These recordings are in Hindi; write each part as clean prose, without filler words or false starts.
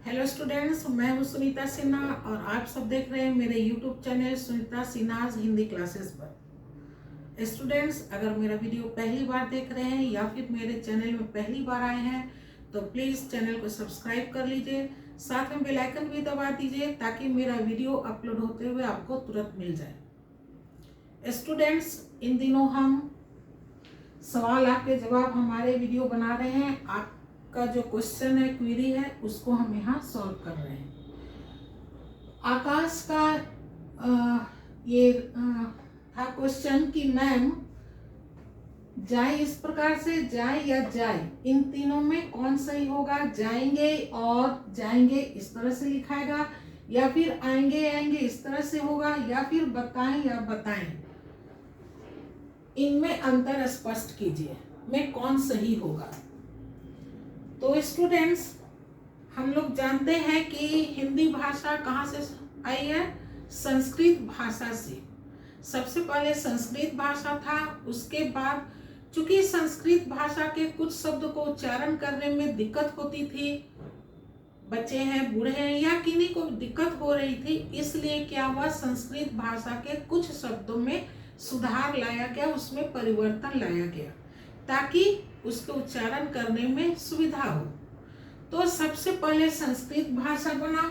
हेलो स्टूडेंट्स, मैं हूं सुनीता सिन्हा और आप सब देख रहे हैं मेरे YouTube channel Sunita Sinha's Hindi classes पर। स्टूडेंट्स, अगर मेरा वीडियो पहली बार देख रहे हैं या फिर मेरे चैनल में पहली बार आए हैं तो प्लीज़ चैनल को सब्सक्राइब कर लीजिए, साथ में बेल आइकन भी दबा दीजिए ताकि मेरा वीडियो अपलोड होते हुए आपको तुरंत मिल जाए। स्टूडेंट्स, इन दिनों हम सवाल आपके जवाब हमारे वीडियो बना रहे हैं। आपका जो क्वेश्चन है, क्वेरी है, उसको हम यहाँ सॉल्व कर रहे हैं। आकाश का ये था क्वेश्चन कि मैम जाए इस प्रकार से, जाए या जाए, इन तीनों में कौन सही होगा? जाएंगे और जाएंगे इस तरह से लिखाएगा, या फिर आएंगे आएंगे इस तरह से होगा, या फिर बताएं या बताएं। इनमें अंतर स्पष्ट कीजिए, में कौन सही होगा। तो स्टूडेंट्स, हम लोग जानते हैं कि हिंदी भाषा कहाँ से आई है? संस्कृत भाषा से। सबसे पहले संस्कृत भाषा था, उसके बाद चूंकि संस्कृत भाषा के कुछ शब्द को उच्चारण करने में दिक्कत होती थी, बच्चे हैं, बूढ़े हैं, या किन्हीं को दिक्कत हो रही थी, इसलिए क्या हुआ, संस्कृत भाषा के कुछ शब्दों में सुधार लाया गया, उसमें परिवर्तन लाया गया ताकि उसके उच्चारण करने में सुविधा हो। तो सबसे पहले संस्कृत भाषा बना,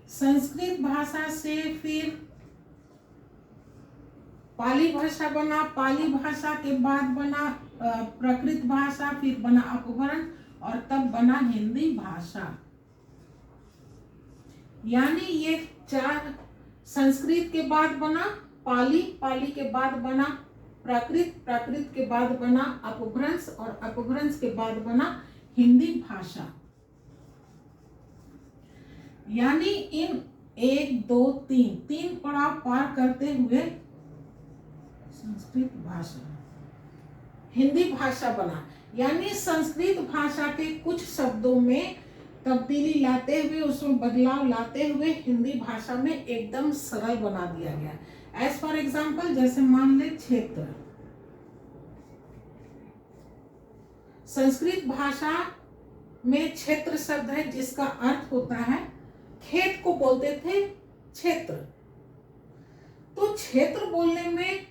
संस्कृत भाषा से फिर पाली भाषा बना, पाली भाषा के बाद बना प्राकृत भाषा, फिर बना अपभ्रंश और तब बना हिंदी भाषा। यानी ये चार, संस्कृत के बाद बना पाली, पाली के बाद बना प्राकृत, प्राकृत के बाद बना अपभ्रंश और अपभ्रंश के बाद बना हिंदी भाषा। यानी इन 1 2 3 पड़ाव पार करते हुए संस्कृत भाषा, हिंदी भाषा बना। यानी संस्कृत भाषा के कुछ शब्दों में तब्दीली लाते हुए, उसमें बदलाव लाते हुए हिंदी भाषा में एकदम सरल बना दिया गया। एज फॉर एग्जाम्पल, जैसे मान ले क्षेत्र। संस्कृत भाषा में क्षेत्र शब्द है जिसका अर्थ होता है, खेत को बोलते थे क्षेत्र। तो क्षेत्र बोलने में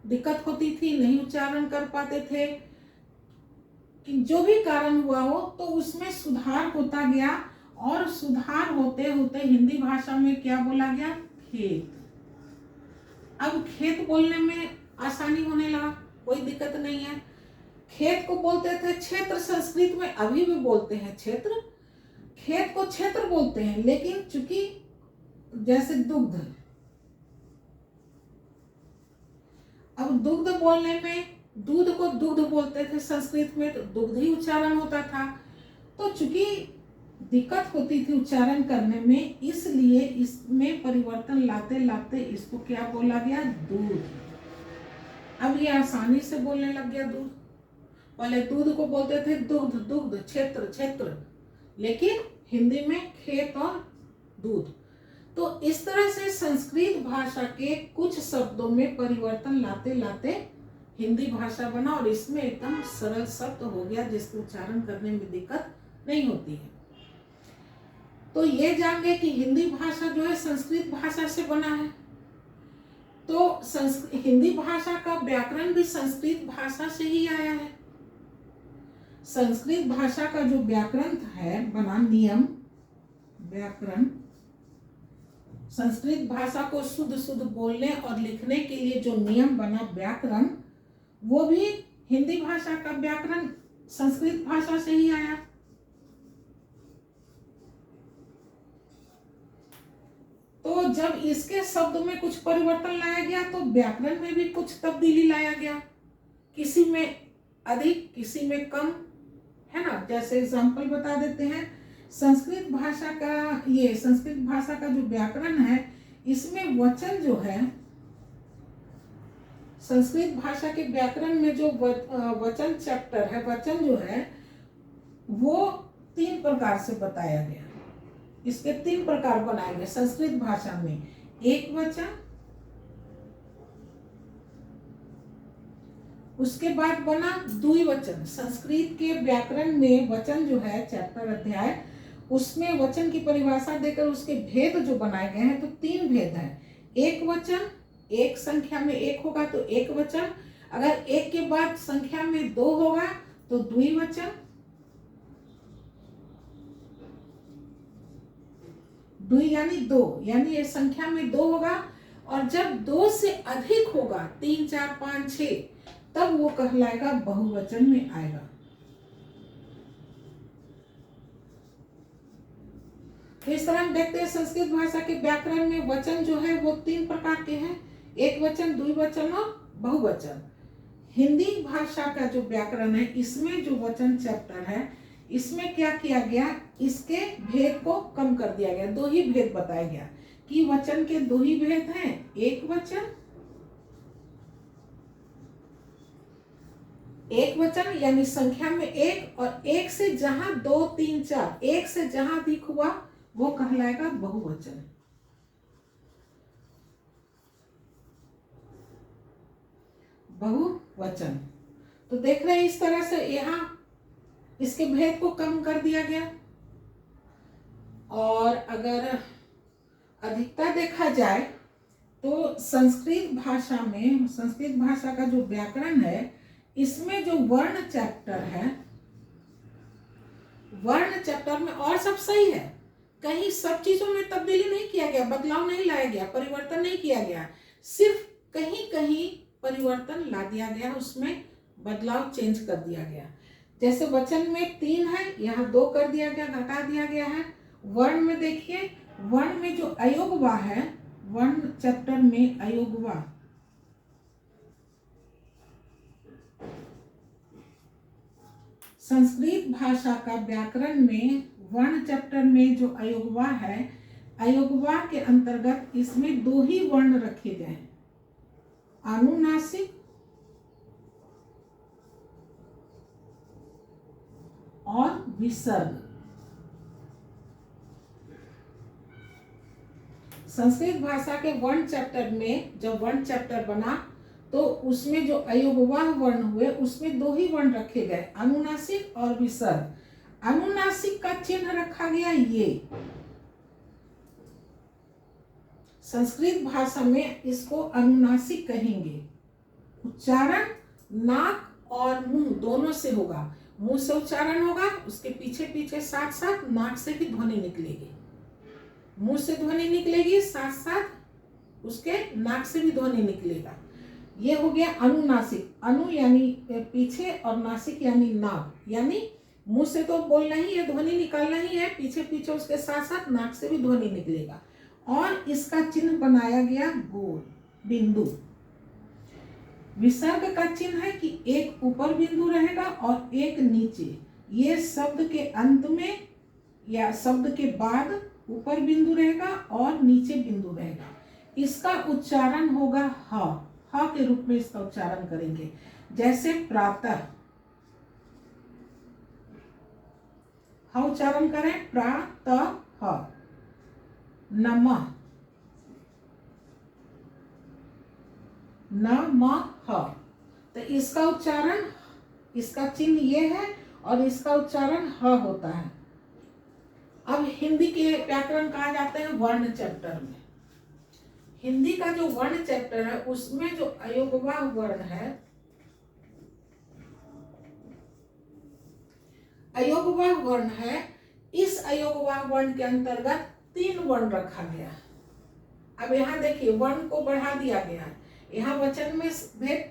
दिक्कत होती थी, नहीं उच्चारण कर पाते थे, कि जो भी कारण हुआ हो तो उसमें सुधार होता गया, और सुधार होते होते हिंदी भाषा में क्या बोला गया? खेत। अब खेत बोलने में आसानी होने लगा, कोई दिक्कत नहीं है। खेत को बोलते थे क्षेत्र, संस्कृत में अभी भी बोलते हैं क्षेत्र, खेत को क्षेत्र बोलते हैं, लेकिन चूंकि जैसे दुग्ध, अब दुग्ध बोलने में दूध को दुग्ध बोलते थे संस्कृत में, तो दुग्ध ही उच्चारण होता था। तो चूंकि दिक्कत होती थी उच्चारण करने में, इसलिए इसमें परिवर्तन लाते लाते इसको क्या बोला गया? दूध। अब ये आसानी से बोलने लग गया दूध। पहले दूध को बोलते थे दुग्ध, दुग्ध, क्षेत्र, क्षेत्र, लेकिन हिंदी में खेत और दूध। तो इस तरह से संस्कृत भाषा के कुछ शब्दों में परिवर्तन लाते लाते हिंदी भाषा बना, और इसमें एकदम सरल शब्द हो गया जिसको उच्चारण करने में दिक्कत नहीं होती है। तो ये जान गए कि हिंदी भाषा जो है संस्कृत भाषा से बना है। तो हिंदी भाषा का व्याकरण भी संस्कृत भाषा से ही आया है। संस्कृत भाषा का जो व्याकरण है बना, नियम, व्याकरण, संस्कृत भाषा को शुद्ध शुद्ध बोलने और लिखने के लिए जो नियम बना व्याकरण, वो भी हिंदी भाषा का व्याकरण संस्कृत भाषा से ही आया। तो जब इसके शब्द में कुछ परिवर्तन लाया गया तो व्याकरण में भी कुछ तब्दीली लाया गया, किसी में अधिक, किसी में कम, है ना। जैसे एग्जाम्पल बता देते हैं, संस्कृत भाषा का, ये संस्कृत भाषा का जो व्याकरण है, इसमें वचन जो है, संस्कृत भाषा के व्याकरण में जो वचन चैप्टर है, वचन जो है वो 3 प्रकार से बताया गया। इसके 3 प्रकार बनाए गए संस्कृत भाषा में। एक वचन, उसके बाद बना द्विवचन। संस्कृत के व्याकरण में वचन जो है, चैप्टर, अध्याय, उसमें वचन की परिभाषा देकर उसके भेद जो बनाए गए हैं, तो 3 भेद हैं। एक वचन, एक संख्या में एक होगा तो एक वचन, अगर एक के बाद संख्या में 2 होगा तो द्विवचन, द्वि यानी 2, यानी ये संख्या में 2 होगा, और जब 2 से अधिक होगा 3, 4, 5, 6, तब वो कहलाएगा बहुवचन में आएगा। तो इस तरह हम देखते हैं संस्कृत भाषा के व्याकरण में वचन जो है वो 3 प्रकार के हैं, एक वचन, द्विवचन और बहुवचन। हिंदी भाषा का जो व्याकरण है, इसमें जो वचन चैप्टर है, इसमें क्या किया गया, इसके भेद को कम कर दिया गया। 2 ही भेद बताया गया कि वचन के 2 ही भेद हैं, एक वचन यानी संख्या में एक, और एक से जहां 2, 3, 4, एक से जहां अधिक हुआ वो कहलाएगा बहुवचन। बहुवचन तो देख रहे हैं इस तरह से यहाँ इसके भेद को कम कर दिया गया। और अगर अधिकता देखा जाए तो संस्कृत भाषा में, संस्कृत भाषा का जो व्याकरण है, इसमें जो वर्ण चैप्टर है, वर्ण चैप्टर में और सब सही है, कहीं सब चीजों में तब्दीली नहीं किया गया, बदलाव नहीं लाया गया, परिवर्तन नहीं किया गया, सिर्फ कहीं कहीं परिवर्तन ला दिया गया, उसमें बदलाव चेंज कर दिया गया। जैसे वचन में 3 है, यहाँ 2 कर दिया गया, घटा दिया गया है। वर्ण में देखिए, वर्ण में जो अयोगवा है, वर्ण चैप्टर में अयोगवा, संस्कृत भाषा का व्याकरण में वर्ण चैप्टर में जो अयोगवा है, अयोगवा के अंतर्गत इसमें 2 ही वर्ण रखे गए हैं, अनुनासिक और विसर्ग। संस्कृत भाषा के वर्ण चैप्टर में जब वर्ण चैप्टर बना तो उसमें जो अयोगवाह वर्ण हुए उसमें 2 ही वर्ण रखे गए, अनुनासिक और विसर्ग। अनुनासिक का चिन्ह रखा गया ये, संस्कृत भाषा में इसको अनुनासिक कहेंगे। उच्चारण नाक और मुंह दोनों से होगा, मुंह से उच्चारण होगा, उसके पीछे पीछे साथ साथ नाक से भी ध्वनि निकलेगी, मुंह से ध्वनि निकलेगी, साथ साथ उसके नाक से भी ध्वनि निकलेगा। ये हो गया अनुनासिक। अनु यानी पीछे और नासिक यानी नाक, यानी मुंह से तो बोलना ही है, ध्वनि निकालना ही है, पीछे पीछे उसके साथ साथ नाक से भी ध्वनि निकलेगा। और इसका चिन्ह बनाया गया गोल बिंदु। विसर्ग का चिन्ह है कि एक ऊपर बिंदु रहेगा और एक नीचे, ये शब्द के अंत में या शब्द के बाद ऊपर बिंदु रहेगा और नीचे बिंदु रहेगा। इसका उच्चारण होगा ह, ह के रूप में इसका उच्चारण करेंगे। जैसे प्रातः, ह उच्चारण करें, प्रातः। नमः, नमः। तो इसका उच्चारण, इसका चिन्ह ये है और इसका उच्चारण ह होता है। अब हिंदी के व्याकरण कहा जाता है वर्ण चैप्टर में। हिंदी का जो वर्ण चैप्टर है उसमें जो अयोगवाह वर्ण है, अयोगवाह वर्ण है, इस अयोगवाह वर्ण के अंतर्गत 3 वर्ण रखा गया। अब यहाँ देखिए वर्ण को बढ़ा दिया गया है। यहाँ वचन में भेद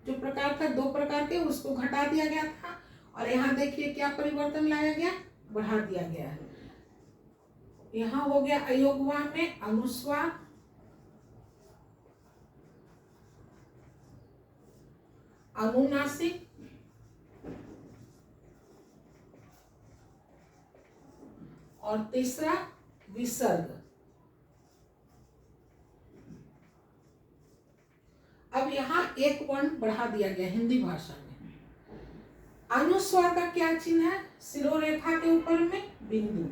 जो प्रकार था 2 प्रकार के, उसको घटा दिया गया था, और यहाँ देखिए क्या परिवर्तन लाया गया, बढ़ा दिया गया है। यहाँ हो गया अयोगवाह में अनुस्वार, अनुनासिक और तीसरा विसर्ग। अब यहाँ एक वर्ण बढ़ा दिया गया हिंदी भाषा में। अनुस्वार का क्या चिन्ह है, शिरोरेखा के ऊपर में बिंदु,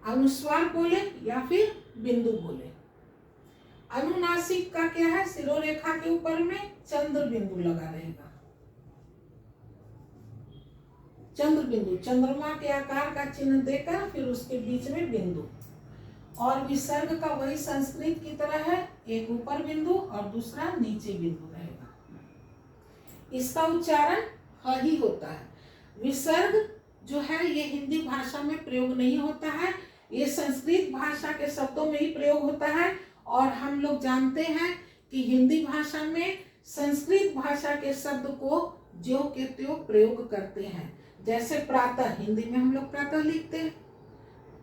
अनुस्वार बोले या फिर बिंदु बोले। अनुनासिक का क्या है, शिरोरेखा के ऊपर में चंद्र बिंदु लगा रहेगा, चंद्र बिंदु, चंद्रमा के आकार का चिन्ह देकर फिर उसके बीच में बिंदु। और विसर्ग का वही संस्कृत की तरह है, एक ऊपर बिंदु और दूसरा नीचे बिंदु रहेगा। इसका उच्चारण ह ही होता है। विसर्ग जो है ये हिंदी भाषा में प्रयोग नहीं होता है, ये संस्कृत भाषा के शब्दों में ही प्रयोग होता है। और हम लोग जानते हैं कि हिंदी भाषा में संस्कृत भाषा के शब्द को ज्यो के त्यों प्रयोग करते हैं। जैसे प्रातः, हिंदी में हम लोग प्रातः लिखते हैं,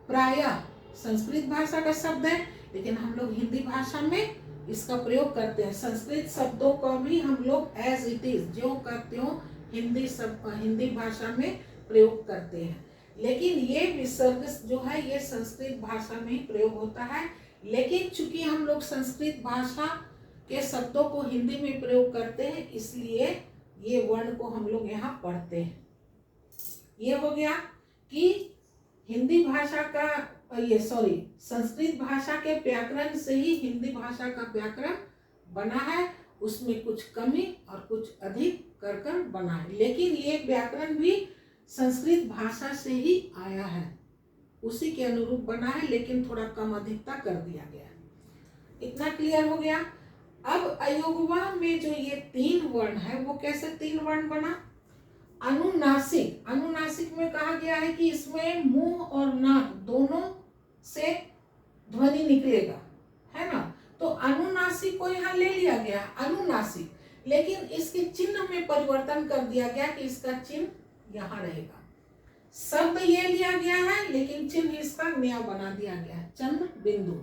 प्रायः संस्कृत भाषा का शब्द है, लेकिन हम लोग हिंदी भाषा में इसका प्रयोग करते हैं। संस्कृत शब्दों का भी हम लोग एज इट इज, ज्यों का त्यों हिंदी भाषा में प्रयोग करते हैं। लेकिन ये विसर्ग जो है ये संस्कृत भाषा में ही प्रयोग होता है। लेकिन चूंकि हम लोग संस्कृत भाषा के शब्दों को हिंदी में प्रयोग करते हैं, इसलिए ये वर्ण को हम लोग यहाँ पढ़ते हैं। ये हो गया कि हिंदी भाषा का संस्कृत भाषा के व्याकरण से ही हिंदी भाषा का व्याकरण बना है। उसमें कुछ कमी और कुछ अधिक कर बना है, लेकिन ये व्याकरण भी संस्कृत भाषा से ही आया है, उसी के अनुरूप बना है, लेकिन थोड़ा कम अधिकता कर दिया गया है। इतना क्लियर हो गया। अब अयोगवा में जो ये 3 वर्ण है वो कैसे 3 वर्ण बना? अनुनासिक, अनुनासिक में कहा गया है कि इसमें मुंह और नाक दोनों से ध्वनि निकलेगा, है ना। तो अनुनासिक को यहाँ ले लिया गया अनुनासिक, लेकिन इसके चिन्ह में परिवर्तन कर दिया गया कि इसका चिन्ह यहाँ रहेगा। शब्द ये लिया गया है, लेकिन चिन्ह इसका नया बना दिया गया है, चंद्र बिंदु।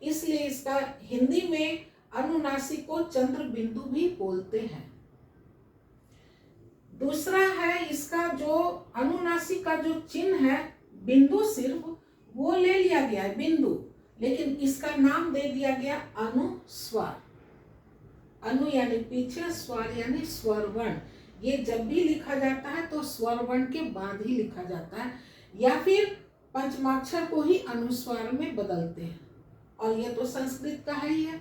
इसलिए इसका हिंदी में अनुनासिक को चंद्र बिंदु भी बोलते हैं। दूसरा है इसका जो अनुनासिक का जो चिन्ह है बिंदु, सिर्फ वो ले लिया गया है बिंदु, लेकिन इसका नाम दे दिया गया अनुस्वार। अनु यानी पीछे, स्वर यानी स्वर वर्ण। ये जब भी लिखा जाता है तो स्वर वर्ण के बाद ही लिखा जाता है, या फिर पंचमाक्षर को ही अनुस्वार में बदलते हैं, और ये तो संस्कृत का है ही है।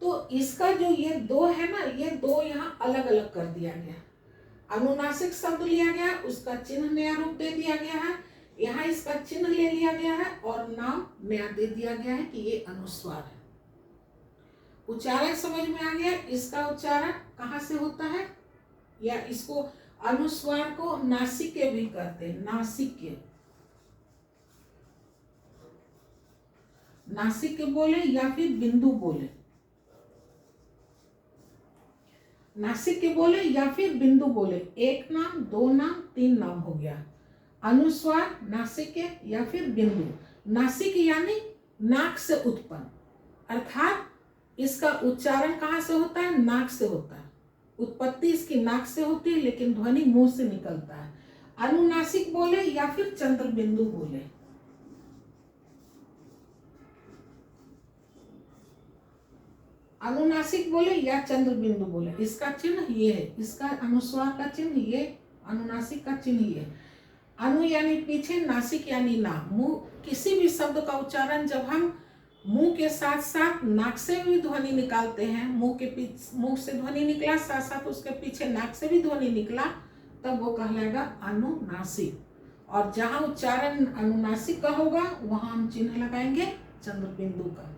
तो इसका जो ये 2 है ना, ये 2 यहाँ अलग अलग कर दिया गया। अनुनासिक शब्द लिया गया, उसका चिन्ह नया रूप दे दिया गया है, यहाँ इसका चिन्ह ले लिया गया है और नाम नया दे दिया गया है कि ये अनुस्वार है। उच्चारण समझ में आ गया। इसका उच्चारण कहाँ से होता है, या इसको अनुस्वार को नासिक्य भी कहते हैं, नासिक्य, नासिक्य बोले या फिर बिंदु बोले, नासिक्य बोले या फिर बिंदु बोले, 1 नाम 2 नाम 3 नाम हो गया। अनुस्वार, नासिक्य या फिर बिंदु। नासिक यानी नाक से उत्पन्न, अर्थात इसका उच्चारण कहाँ से होता है, नाक से होता है। उत्पत्ति इसकी नाक से होती है, लेकिन ध्वनि मुंह से निकलता है। अनुनासिक बोले या फिर चंद्र बिंदु बोले। अनुनासिक बोले या चंद्र बिंदु बोले, इसका चिन्ह ये है, इसका अनुस्वार का चिन्ह ये, अनुनासिक का चिन्ह ये। अनु यानी पीछे, नासिक यानी नाक। मुंह, किसी भी शब्द का उच्चारण जब हम मुंह के साथ साथ नाक से भी ध्वनि निकालते हैं, मुंह से ध्वनि निकला, साथ साथ उसके पीछे नाक से भी ध्वनि निकला, तब वो कहलाएगा अनुनासिक। और जहाँ उच्चारण अनुनासिक का होगा वहां हम चिन्ह लगाएंगे चंद्र बिंदु का।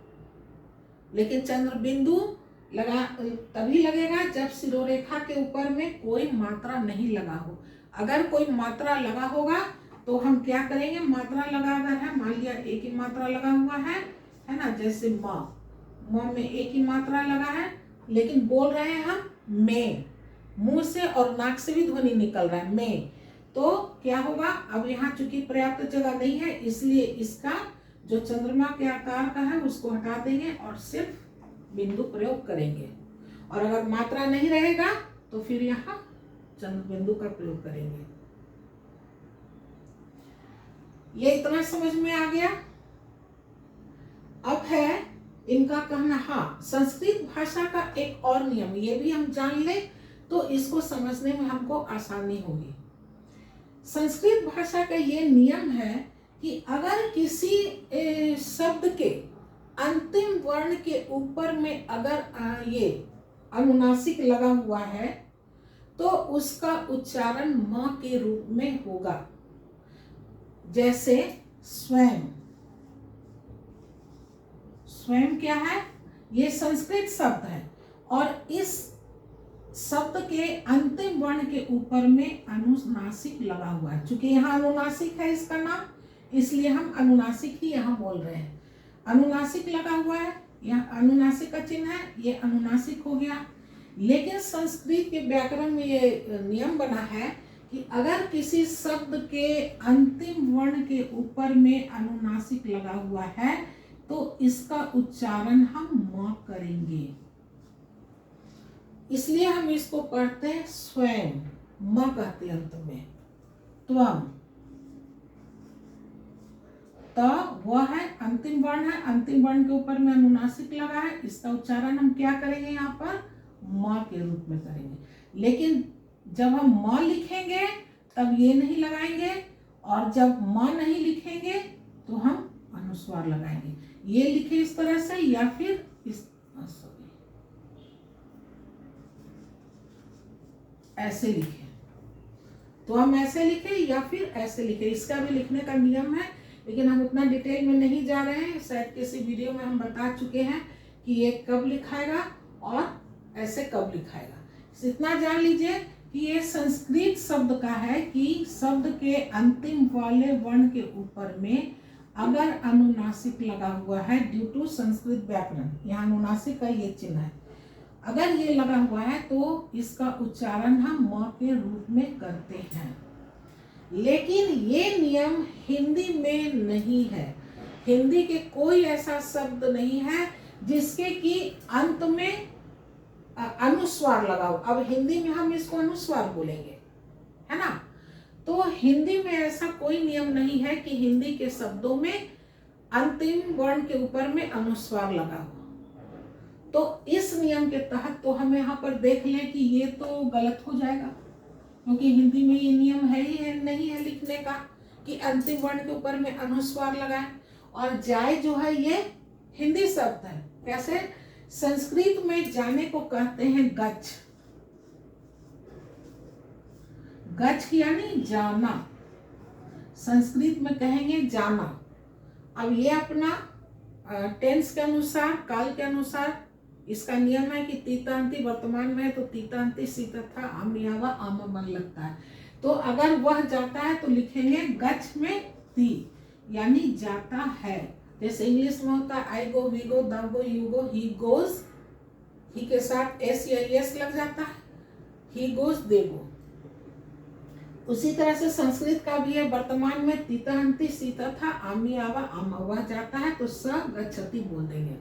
लेकिन चंद्र बिंदु तभी लगेगा जब शिरोरेखा के ऊपर में कोई मात्रा नहीं लगा हो। अगर कोई मात्रा लगा होगा तो हम क्या करेंगे, मात्रा लगा अगर है, मान लिया एक ही मात्रा लगा हुआ है ना, जैसे माँ में एक ही मात्रा लगा है, लेकिन बोल रहे हैं हम मैं, मुंह से और नाक से भी ध्वनि निकल रहा है मैं, तो क्या होगा, अब यहाँ चूंकि पर्याप्त जगह नहीं है, इसलिए इसका जो चंद्रमा के आकार का है उसको हटा देंगे और सिर्फ बिंदु प्रयोग करेंगे। और अगर मात्रा नहीं रहेगा तो फिर यहाँ चंद्र बिंदु का प्रयोग करेंगे। ये इतना समझ में आ गया। अब है इनका कहना, हाँ संस्कृत भाषा का एक और नियम, ये भी हम जान ले तो इसको समझने में हमको आसानी होगी। संस्कृत भाषा का ये नियम है कि अगर किसी शब्द के अंतिम वर्ण के ऊपर में अगर ये अनुनासिक लगा हुआ है तो उसका उच्चारण म के रूप में होगा। जैसे स्वयं, स्वयं क्या है? ये संस्कृत शब्द है और इस शब्द के अंतिम वर्ण के ऊपर में अनुनासिक लगा हुआ है। चूंकि यहाँ अनुनासिक है इसका नाम, इसलिए हम अनुनासिक ही यहाँ बोल रहे हैं। अनुनासिक लगा हुआ है, यहाँ अनुनासिक का चिन्ह है, ये अनुनासिक हो गया। लेकिन संस्कृत के व्याकरण में ये नियम बना है कि अगर किसी शब्द के अंतिम वर्ण के ऊपर में अनुनासिक लगा हुआ है तो इसका उच्चारण हम म करेंगे। इसलिए हम इसको पढ़ते हैं स्वयं, म कहते अंत में। त्वम, त वह है, अंतिम वर्ण है, अंतिम वर्ण के ऊपर में अनुनासिक लगा है, इसका उच्चारण हम क्या करेंगे? यहाँ पर म के रूप में करेंगे। लेकिन जब हम म लिखेंगे तब ये नहीं लगाएंगे, और जब म नहीं लिखेंगे तो हम अनुस्वार लगाएंगे। ये लिखे इस तरह से या फिर इस ऐसे लिखे, तो हम ऐसे लिखे या फिर ऐसे लिखे, इसका भी लिखने का नियम है। लेकिन हम उतना डिटेल में नहीं जा रहे हैं, शायद किसी वीडियो में हम बता चुके हैं कि ये कब लिखाएगा और ऐसे कब लिखाएगा। इतना जान लीजिए कि ये संस्कृत शब्द का है कि शब्द के अंतिम वाले वर्ण के ऊपर में अगर अनुनासिक लगा हुआ है, ड्यू टू संस्कृत व्याकरण, यहाँ अनुनासिक का ये चिन्ह है, अगर ये लगा हुआ है तो इसका उच्चारण हम म के रूप में करते हैं। लेकिन ये नियम हिंदी में नहीं है। हिंदी के कोई ऐसा शब्द नहीं है जिसके कि अंत में अनुस्वार लगा हो। अब हिंदी में हम इसको अनुस्वार बोलेंगे, है ना। तो हिंदी में ऐसा कोई नियम नहीं है कि हिंदी के शब्दों में अंतिम वर्ण के ऊपर में अनुस्वार लगा हो। तो इस नियम के तहत तो हम यहाँ पर देख लें कि ये तो गलत हो जाएगा, क्योंकि हिंदी में ये नियम है ही है नहीं है लिखने का कि अंतिम वर्ण के ऊपर में अनुस्वार लगाएं। और जाए जो है ये हिंदी शब्द है। कैसे? संस्कृत में जाने को कहते हैं गच्छ, गच्छ यानी जाना, संस्कृत में कहेंगे जाना। अब ये अपना टेंस के अनुसार, काल के अनुसार इसका नियम है कि तीतांती वर्तमान में है तो तीतांती सी तथा आमियावा आमा बन लगता है। तो अगर वह जाता है तो लिखेंगे गच्छ में ती, यानी जाता है। जैसे इंग्लिश में होता है आई गो, वी गो, दम गो, यू गो, ही गोज, ही के साथ एस या एस लग जाता है, ही गोज, दे गो। उसी तरह से संस्कृत का भी है, वर्तमान में तीतांती सी तथा आमियावा आमा, वह जाता है तो स गच्छति बोल देंगे।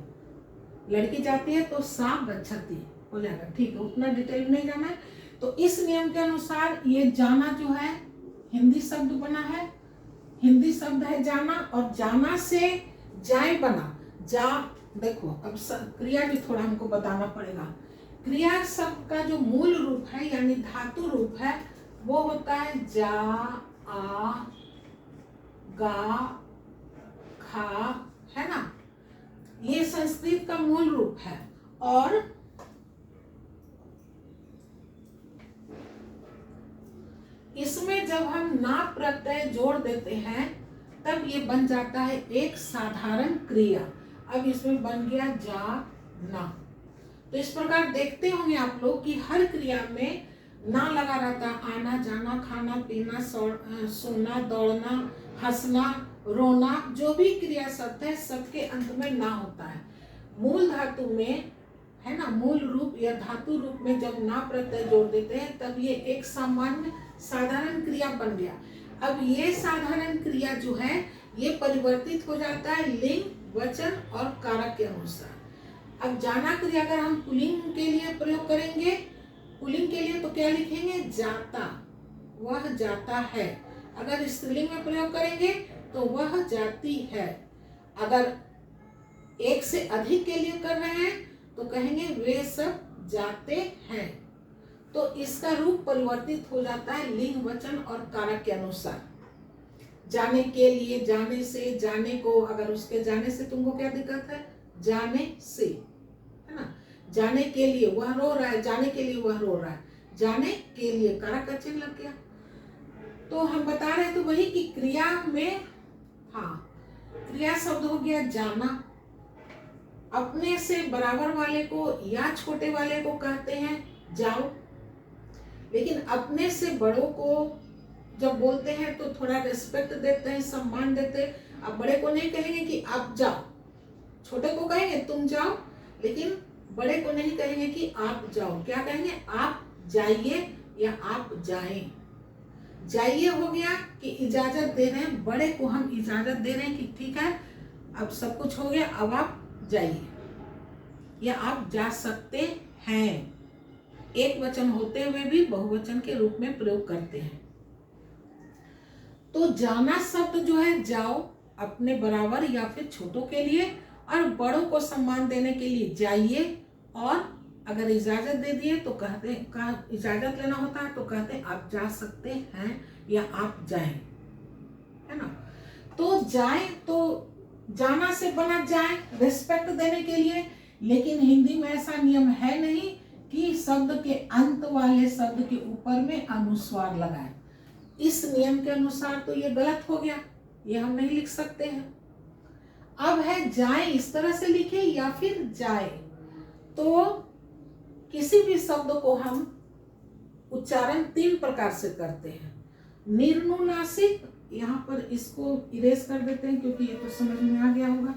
लड़की जाती है तो सा गच्छति हो जाएगा। ठीक है, उतना डिटेल नहीं जाना है। तो इस नियम के अनुसार ये जाना जो है हिंदी शब्द बना है, हिंदी शब्द है जाना, और जाना से जाए बना। जा, देखो अब क्रिया भी थोड़ा हमको बताना पड़ेगा। क्रिया शब्द का जो मूल रूप है यानी धातु रूप है वो होता है जा, आ, गा, खा, है ना। ये संस्कृत का मूल रूप है। और इसमें जब हम ना प्रत्यय जोड़ देते हैं तब ये बन जाता है एक साधारण क्रिया। अब इसमें बन गया जा ना। तो इस प्रकार देखते होंगे आप लोग कि हर क्रिया में ना लगा रहता है। आना, जाना, खाना, पीना, सोना, दौड़ना, हंसना, रोना, जो भी क्रिया शब्द है सबके अंत में ना होता है। मूल धातु में, है ना, मूल रूप या धातु रूप में जब ना प्रत्यय जोड़ देते हैं तब ये एक सामान्य साधारण क्रिया बन गया। अब ये साधारण क्रिया जो है ये परिवर्तित हो जाता है लिंग, वचन और कारक के अनुसार। अब जाना क्रिया अगर हम पुल्लिंग के लिए प्रयोग करेंगे, पुल्लिंग के लिए तो क्या लिखेंगे? जाता, वह जाता है। अगर स्त्रीलिंग में प्रयोग करेंगे तो वह जाती है। अगर एक से अधिक के लिए कर रहे हैं तो कहेंगे वे सब जाते हैं। तो इसका रूप परिवर्तित हो जाता है लिंग, वचन और कारक के अनुसार। जाने के लिए, जाने से, जाने को, अगर उसके जाने से तुमको क्या दिक्कत है? जाने से, है ना। जाने के लिए वह रो रहा है, जाने के लिए वह रो रहा है। जाने के लिए कारक का चिन्ह लग गया। तो हम बता रहे थे वही कि क्रिया में, हाँ, क्रिया शब्द हो गया जाना। अपने से बराबर वाले को या छोटे वाले को कहते हैं जाओ, लेकिन अपने से बड़ों को जब बोलते हैं तो थोड़ा रिस्पेक्ट देते हैं, सम्मान देते हैं। अब बड़े को नहीं कहेंगे कि आप जाओ, छोटे को कहेंगे तुम जाओ, लेकिन बड़े को नहीं कहेंगे कि आप जाओ। क्या कहेंगे? आप जाइए या आप जाएं। जाइए हो गया कि इजाजत दे रहे हैं, बड़े को हम इजाजत दे रहे हैं कि ठीक है अब सब कुछ हो गया, अब आप जाइए या आप जा सकते हैं। एक वचन होते हुए भी बहुवचन के रूप में प्रयोग करते हैं। तो जाना शब्द जो है जाओ अपने बराबर या फिर छोटों के लिए, और बड़ों को सम्मान देने के लिए जाइए, और अगर इजाजत दे दिए तो कहते इजाजत लेना होता है तो कहते हैं आप जा सकते हैं या आप जाएं, है ना। तो जाएं तो जाना से बना जाए रिस्पेक्ट देने के लिए, लेकिन हिंदी में ऐसा नियम है नहीं कि शब्द के अंत वाले शब्द के ऊपर में अनुस्वार लगाए। इस नियम के अनुसार तो ये गलत हो गया, ये हम नहीं लिख सकते हैं। अब है जाए, इस तरह से लिखे या फिर जाए। तो किसी भी शब्द को हम उच्चारण 3 प्रकार से करते हैं। निर्नुनासिक, यहाँ पर इसको इरेज कर देते हैं क्योंकि ये तो समझ में आ गया होगा।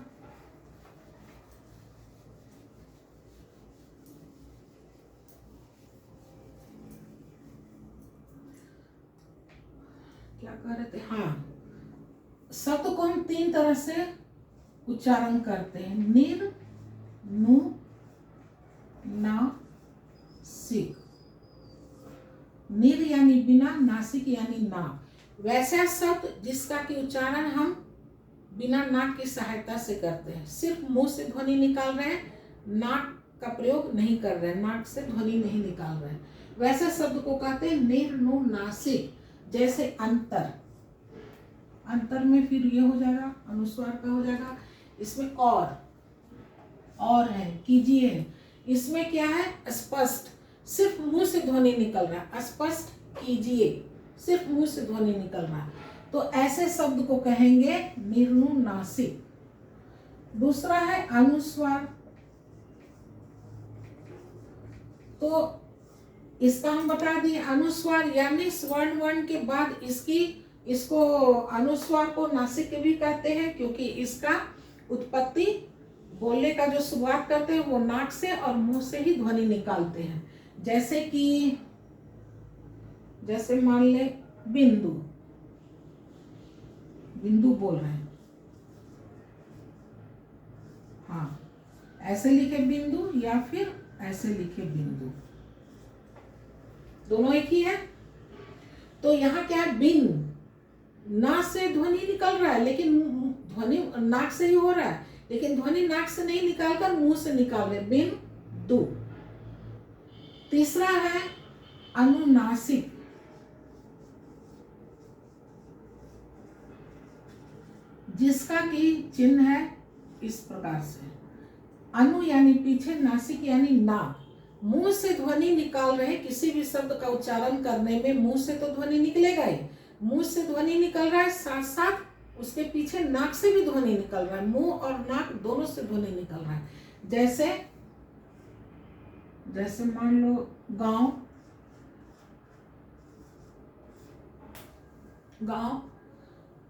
क्या कह रहे थे? हाँ, शब्द को हम 3 तरह से उच्चारण करते हैं। निर, नु, ना, सिक। निर यानी बिना, नासिक यानी नाक। वैसा शब्द जिसका कि उच्चारण हम बिना नाक की सहायता से करते हैं, सिर्फ मुंह से ध्वनि निकाल रहे हैं, नाक का प्रयोग नहीं कर रहे हैं, नाक से ध्वनि नहीं निकाल रहे हैं, वैसे शब्द को कहते हैं निर्नुनासिक। जैसे अंतर, अंतर में फिर ये हो जाएगा, अनुस्वार का हो जाएगा। इसमें और है, कीजिए, इसमें क्या है? स्पष्ट, सिर्फ मुंह से ध्वनि निकल रहा है, स्पष्ट कीजिए, सिर्फ मुंह से ध्वनि निकल रहा है, तो ऐसे शब्द को कहेंगे निर्नुनासिक। दूसरा है अनुस्वार, तो इसका हम बता दिए, अनुस्वार यानी स्वर्ण वर्ण के बाद इसको अनुस्वार को नासिक भी कहते हैं, क्योंकि इसका उत्पत्ति, बोलने का जो शुरुआत करते हैं वो नाक से और मुंह से ही ध्वनि निकालते हैं। जैसे मान ले बिंदु, बिंदु बोल रहे हैं, हाँ, ऐसे लिखे बिंदु या फिर ऐसे लिखे बिंदु, दोनों एक ही है। तो यहाँ क्या है? बिन, ना से ध्वनि निकल रहा है, लेकिन ध्वनि नाक से ही हो रहा है, लेकिन ध्वनि नाक से नहीं निकालकर मुंह से निकाल रहे, बिन दु। तीसरा है अनुनासिक, जिसका कि चिन्ह है इस प्रकार से, अनु यानी पीछे, नासिक यानी नाक। मुंह से ध्वनि निकाल रहे, किसी भी शब्द का उच्चारण करने में मुंह से तो ध्वनि निकलेगा ही, मुंह से ध्वनि निकल रहा है, साथ साथ उसके पीछे नाक से भी ध्वनि निकल रहा है, मुंह और नाक दोनों से ध्वनि निकल रहा है। जैसे मान लो गांव,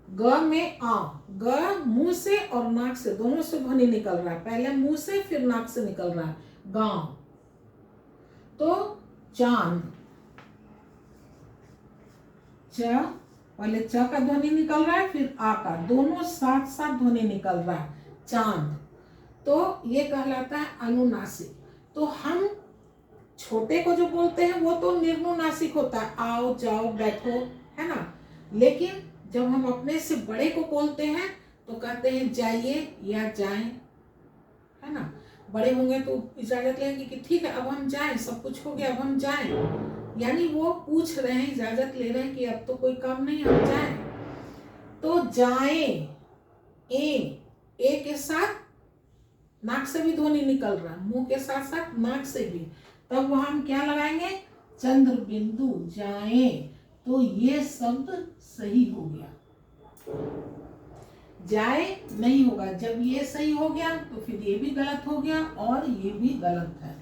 ग में आ, ग मुंह से और नाक से दोनों से ध्वनि निकल रहा है, पहले मुंह से फिर नाक से निकल रहा है, गांव। तो चांद, च, पहले च का ध्वनि निकल रहा है, फिर आ का, दोनों साथ साथ ध्वनि निकल रहा है, चांद। तो ये कहलाता है अनुनासिक। तो हम छोटे को जो बोलते हैं वो तो निर्नुनासिक होता है, आओ जाओ बैठो, है ना। लेकिन जब हम अपने से बड़े को बोलते हैं तो कहते हैं जाइए या जाएं, है ना। बड़े होंगे तो इजाजत लेंगे कि ठीक है अब हम जाएं, सब कुछ हो गया अब हम जाएं, यानी वो पूछ रहे हैं, इजाजत ले रहे हैं कि अब तो कोई काम नहीं, हम जाएं। तो जाएं, ए के साथ नाक से भी ध्वनि निकल रहा है, मुंह के साथ साथ नाक से भी, तब वहां हम क्या लगाएंगे? चंद्र बिंदु जाए, तो ये शब्द सही हो गया। जाए नहीं होगा, जब ये सही हो गया तो फिर ये भी गलत हो गया और ये भी गलत है,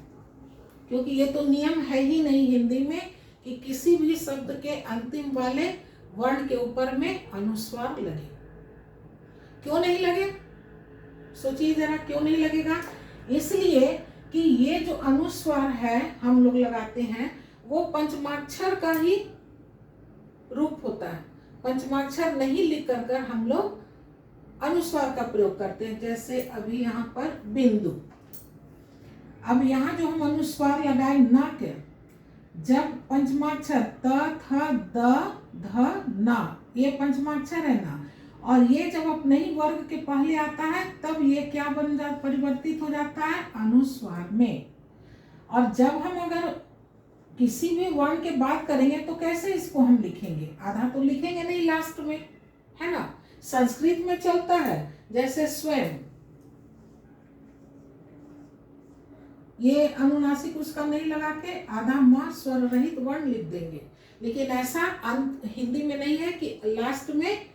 क्योंकि ये तो नियम है ही नहीं हिंदी में कि किसी भी शब्द के अंतिम वाले वर्ण के ऊपर में अनुस्वार लगे। क्यों नहीं लगे, सोचिए जरा, क्यों नहीं लगेगा? इसलिए कि ये जो अनुस्वार है हम लोग लगाते हैं वो पंचमाक्षर का ही रूप होता है। पंचमाक्षर नहीं लिख कर हम लोग अनुस्वार का प्रयोग करते हैं। जैसे अभी यहाँ पर बिंदु, अब यहाँ जो हम अनुस्वार लगाए न के, जब पंचमाक्षर त थ द ध न, ये पंचमाक्षर है ना, और ये जब अपने ही वर्ग के पहले आता है तब ये क्या परिवर्तित हो जाता है अनुस्वार में। और जब हम अगर किसी भी वर्ण के बात करेंगे तो कैसे इसको हम लिखेंगे? आधा तो लिखेंगे नहीं लास्ट में, है ना। संस्कृत में चलता है जैसे स्वयं, ये अनुनासिक उसका नहीं लगा के आधा मां स्वर रहित वर्ण लिख देंगे, लेकिन ऐसा हिंदी में नहीं है कि लास्ट में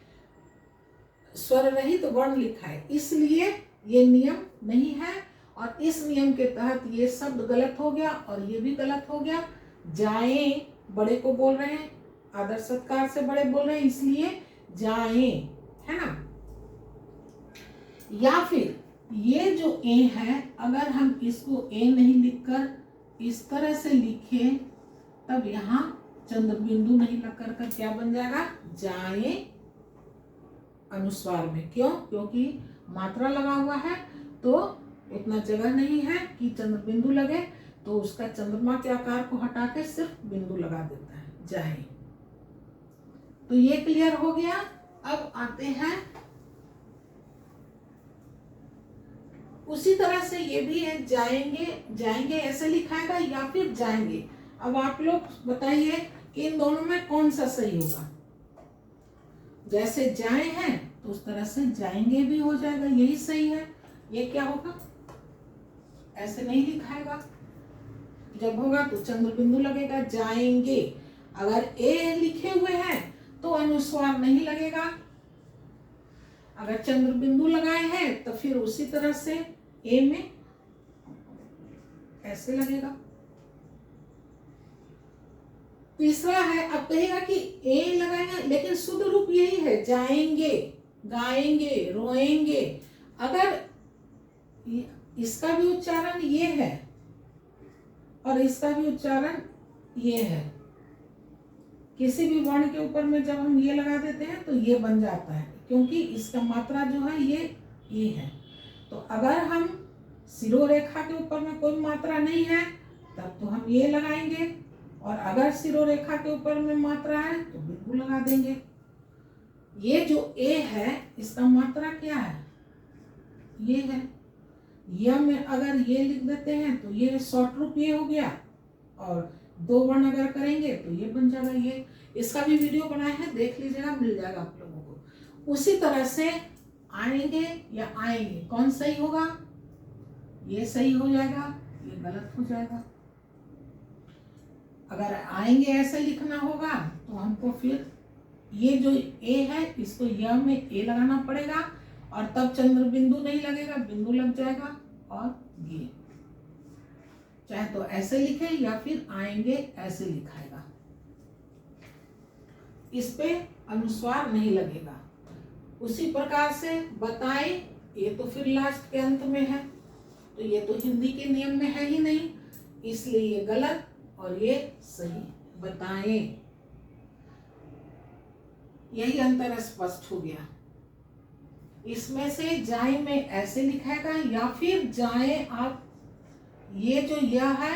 स्वर रहित वर्ण लिखा है, इसलिए ये नियम नहीं है। और इस नियम के तहत ये शब्द गलत हो गया और ये भी गलत हो गया। जाए बड़े को बोल रहे हैं, आदर सत्कार से बड़े बोल रहे हैं, इसलिए जाए, है ना। या फिर ये जो ए है, अगर हम इसको ए नहीं लिखकर इस तरह से लिखे तब यहाँ चंद्र बिंदु नहीं लग कर क्या बन जाएगा? जाए अनुस्वार में। क्यों? क्योंकि मात्रा लगा हुआ है तो उतना जगह नहीं है कि चंद्र बिंदु लगे, तो उसका चंद्रमा के आकार को हटा के सिर्फ बिंदु लगा देता है, जाए। तो ये क्लियर हो गया। अब आते हैं, उसी तरह से ये भी है, जाएंगे, जाएंगे ऐसे लिखाएगा या फिर जाएंगे। अब आप लोग बताइए कि इन दोनों में कौन सा सही होगा? जैसे जाए हैं तो उस तरह से जाएंगे भी हो जाएगा, यही सही है। ये क्या होगा? ऐसे नहीं लिखाएगा, जब होगा तो चंद्र बिंदु लगेगा, जाएंगे। अगर ए लिखे हुए हैं तो अनुस्वार नहीं लगेगा, अगर चंद्र बिंदु लगाए हैं तो फिर उसी तरह से ए में ऐसे लगेगा। तीसरा है, अब कहेगा कि ए लगाएंगे, लेकिन शुद्ध रूप यही है, जाएंगे, गाएंगे, रोएंगे। अगर इसका भी उच्चारण ये है और इसका भी उच्चारण ये है, किसी भी वर्ण के ऊपर में जब हम ये लगा देते हैं तो ये बन जाता है, क्योंकि इसका मात्रा जो है ये है। तो अगर हम शिरोरेखा के ऊपर में कोई मात्रा नहीं है तब तो हम ये लगाएंगे, और अगर शिरोरेखा के ऊपर में मात्रा है तो बिंदु लगा देंगे। ये जो ए है इसका मात्रा क्या है? ये है। या में अगर ये लिख देते हैं तो ये शॉर्ट रूप ये हो गया, और दो वर्ण अगर करेंगे तो ये बन जाएगा ये। इसका भी वीडियो बनाया है, देख लीजिएगा, मिल जाएगा आप लोगों को। उसी तरह से आएंगे या आएंगे, कौन सही होगा? ये सही हो जाएगा, ये गलत हो जाएगा। अगर आएंगे ऐसे लिखना होगा तो हमको फिर ये जो ए है इसको य में ए लगाना पड़ेगा, और तब चंद्र बिंदु नहीं लगेगा, बिंदु लग जाएगा, और ये चाहे तो ऐसे लिखे या फिर आएंगे ऐसे लिखाएगा, इस पे अनुस्वार नहीं लगेगा। उसी प्रकार से बताए, ये तो फिर लास्ट के अंत में है, तो ये तो हिंदी के नियम में है ही नहीं, इसलिए ये गलत और ये सही। बताएं, यही अंतर स्पष्ट हो गया। इसमें से जाए में ऐसे लिखाएगा या फिर जाए, आप ये जो यह है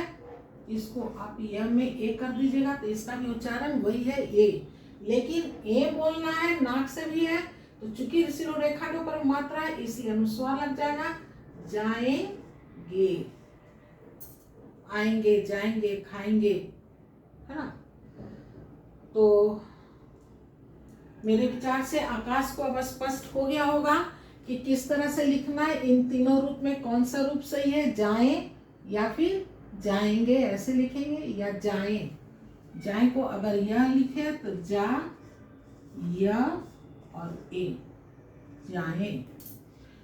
इसको आप यह में ए कर दीजिएगा तो इसका भी उच्चारण वही है ए, लेकिन ए बोलना है, नाक से भी है, तो चूंकि शिरोरेखा के ऊपर मात्रा है इसलिए अनुस्वार लग जाएगा। जाएंगे, आएंगे, जाएंगे, खाएंगे, है ना। तो मेरे विचार से आकाश को अब स्पष्ट हो गया होगा कि किस तरह से लिखना है। इन तीनों रूप में कौन सा रूप सही है? जाएं या फिर जाएंगे ऐसे लिखेंगे, या जाएं जाए को अगर यह लिखे तो जा, य और ए, जाए।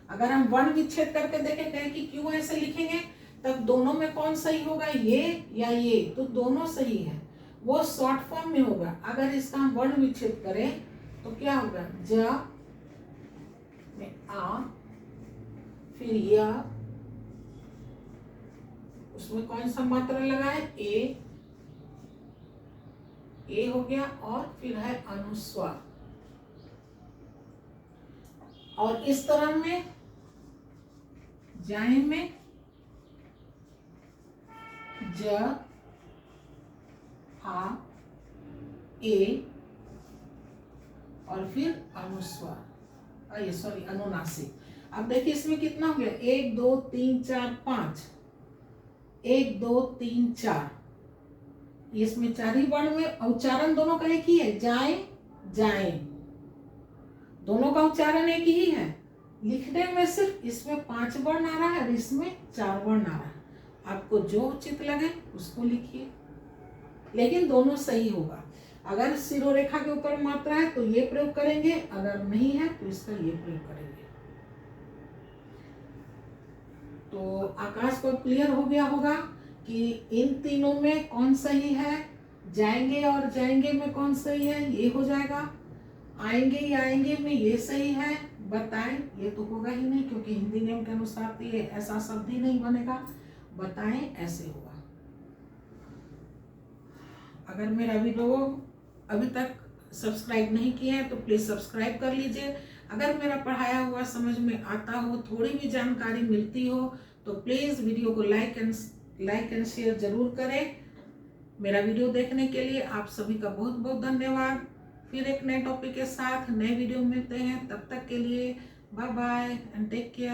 अगर हम वर्ण विच्छेद करके देखें कहें कि क्यों ऐसे लिखेंगे, तब दोनों में कौन सही होगा, ये या ये, तो दोनों सही है, वो शॉर्ट फॉर्म में होगा। अगर इसका हम वर्ण विच्छेद करें तो क्या होगा, ज में आ, फिर य, उसमें कौन सा मात्रा लगा है, ए हो गया, और फिर है अनुस्वार। और इस तरह में जाए में ज, आ, ए और फिर अनुस्वार, ये सॉरी अनुनासिक। अब देखिए इसमें कितना हो गया, 1 2 3 4 5, 1 2 3 4, इसमें 4 ही वर्ण में उच्चारण दोनों का एक ही है, जाए जाए, दोनों का उच्चारण एक ही है। लिखने में सिर्फ इसमें 5 वर्ण आ रहा है और इसमें 4 वर्ण आ रहा है। आपको जो उचित लगे उसको लिखिए, लेकिन दोनों सही होगा। अगर शिरोरेखा के ऊपर मात्रा है तो ये प्रयोग करेंगे, अगर नहीं है तो इसका ये प्रयोग करेंगे। तो आकाश को क्लियर हो गया होगा कि इन तीनों में कौन सही है, जाएंगे और जाएंगे में कौन सही है, ये हो जाएगा। आएंगे या आएंगे में ये सही है, बताएं ये तो होगा ही नहीं, क्योंकि हिंदी नियम के अनुसार तो ये ऐसा शब्द ही नहीं बनेगा, बताएं ऐसे होगा। अगर मेरा वीडियो अभी तक सब्सक्राइब नहीं किए हैं तो प्लीज़ सब्सक्राइब कर लीजिए। अगर मेरा पढ़ाया हुआ समझ में आता हो, थोड़ी भी जानकारी मिलती हो, तो प्लीज़ वीडियो को लाइक एंड शेयर जरूर करें। मेरा वीडियो देखने के लिए आप सभी का बहुत बहुत धन्यवाद। फिर एक नए टॉपिक के साथ नए वीडियो मिलते हैं, तब तक के लिए bye bye and take care.